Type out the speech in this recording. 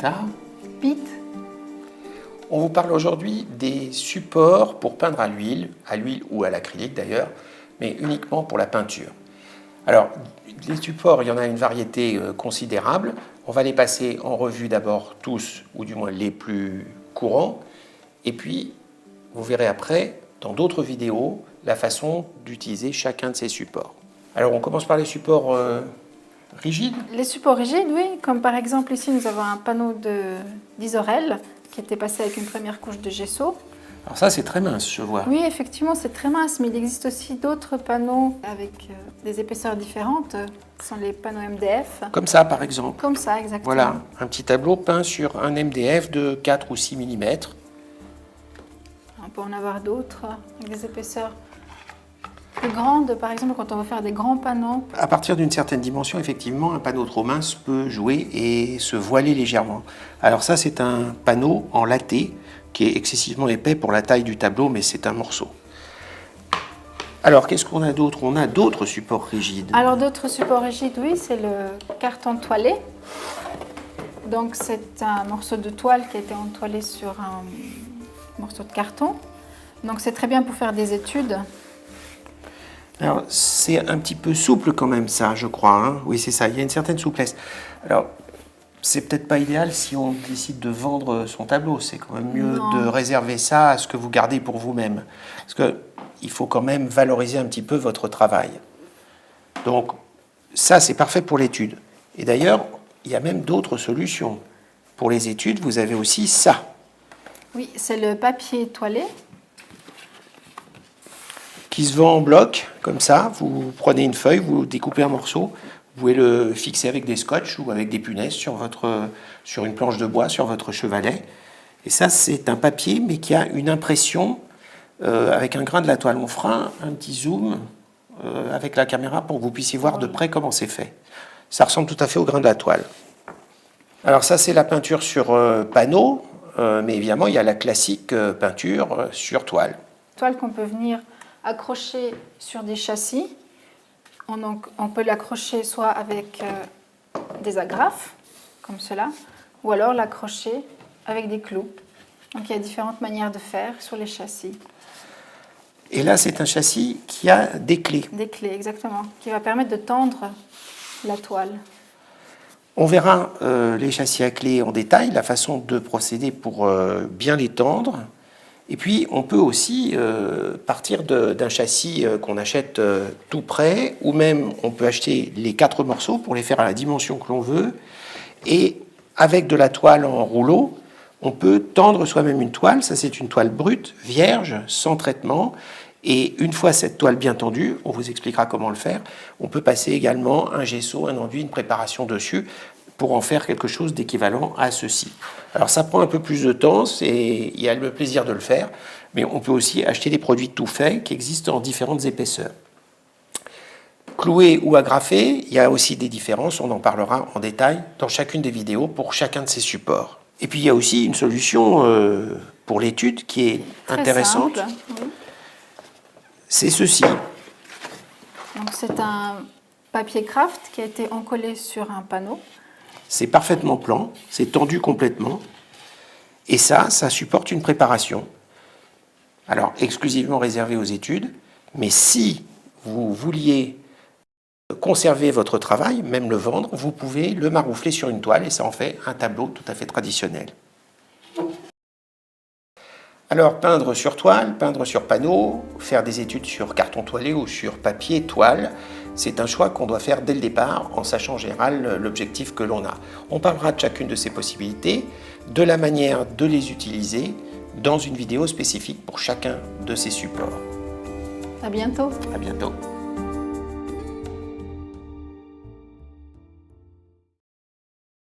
tard. Pete. On vous parle aujourd'hui des supports pour peindre à l'huile ou à l'acrylique d'ailleurs, mais uniquement pour la peinture. Alors, les supports, il y en a une variété considérable. On va les passer en revue d'abord tous, ou du moins les plus courants, et puis vous verrez après, dans d'autres vidéos, la façon d'utiliser chacun de ces supports. Alors, on commence par les supports rigides. Les supports rigides, oui, comme par exemple ici nous avons un panneau d'Isorel qui était passé avec une première couche de gesso. Alors ça, c'est très mince, je vois. Oui, effectivement, c'est très mince, mais il existe aussi d'autres panneaux avec des épaisseurs différentes. Ce sont les panneaux MDF. Comme ça, par exemple. Comme ça, exactement. Voilà, un petit tableau peint sur un MDF de 4 ou 6 mm. On peut en avoir d'autres avec des épaisseurs plus grandes, par exemple, quand on veut faire des grands panneaux. À partir d'une certaine dimension, effectivement, un panneau trop mince peut jouer et se voiler légèrement. Alors ça, c'est un panneau en latté qui est excessivement épais pour la taille du tableau, mais c'est un morceau. Alors, qu'est-ce qu'on a d'autre? On a d'autres supports rigides. Alors, d'autres supports rigides, oui, c'est le carton toilé. Donc, c'est un morceau de toile qui a été entoilé sur un morceau de carton. Donc, c'est très bien pour faire des études. Alors, c'est un petit peu souple quand même, ça, je crois. Hein, oui, c'est ça, il y a une certaine souplesse. Alors, c'est peut-être pas idéal si on décide de vendre son tableau. C'est quand même mieux de réserver ça à ce que vous gardez pour vous-même. Parce qu'il faut quand même valoriser un petit peu votre travail. Donc, ça, c'est parfait pour l'étude. Et d'ailleurs, il y a même d'autres solutions. Pour les études, vous avez aussi ça. Oui, c'est le papier toilé. Qui se vend en bloc, comme ça. Vous prenez une feuille, vous découpez un morceau. Vous pouvez le fixer avec des scotch ou avec des punaises sur une planche de bois, sur votre chevalet. Et ça, c'est un papier, mais qui a une impression avec un grain de la toile. On fera un petit zoom avec la caméra pour que vous puissiez voir de près comment c'est fait. Ça ressemble tout à fait au grain de la toile. Alors ça, c'est la peinture sur panneau, mais évidemment, il y a la classique peinture sur toile. Toile qu'on peut venir accrocher sur des châssis. On peut l'accrocher soit avec des agrafes, comme cela, ou alors l'accrocher avec des clous. Donc il y a différentes manières de faire sur les châssis. Et là, c'est un châssis qui a des clés. Des clés, exactement, qui va permettre de tendre la toile. On verra les châssis à clés en détail, la façon de procéder pour bien les tendre. Et puis, on peut aussi partir d'un châssis qu'on achète tout prêt, ou même on peut acheter les 4 morceaux pour les faire à la dimension que l'on veut. Et avec de la toile en rouleau, on peut tendre soi-même une toile. Ça, c'est une toile brute, vierge, sans traitement. Et une fois cette toile bien tendue, on vous expliquera comment le faire, on peut passer également un gesso, un enduit, une préparation dessus, pour en faire quelque chose d'équivalent à ceci. Alors ça prend un peu plus de temps, il y a le plaisir de le faire, mais on peut aussi acheter des produits tout faits qui existent en différentes épaisseurs. Cloué ou agrafé, il y a aussi des différences, on en parlera en détail dans chacune des vidéos pour chacun de ces supports. Et puis il y a aussi une solution pour l'étude qui est très intéressante. simple, oui. C'est ceci. Donc c'est un papier craft qui a été encollé sur un panneau. C'est parfaitement plan, c'est tendu complètement. Et ça supporte une préparation. Alors, exclusivement réservée aux études. Mais si vous vouliez conserver votre travail, même le vendre, vous pouvez le maroufler sur une toile et ça en fait un tableau tout à fait traditionnel. Alors, peindre sur toile, peindre sur panneau, faire des études sur carton toilé ou sur papier toile, c'est un choix qu'on doit faire dès le départ en sachant en général l'objectif que l'on a. On parlera de chacune de ces possibilités, de la manière de les utiliser dans une vidéo spécifique pour chacun de ces supports. À bientôt. À bientôt.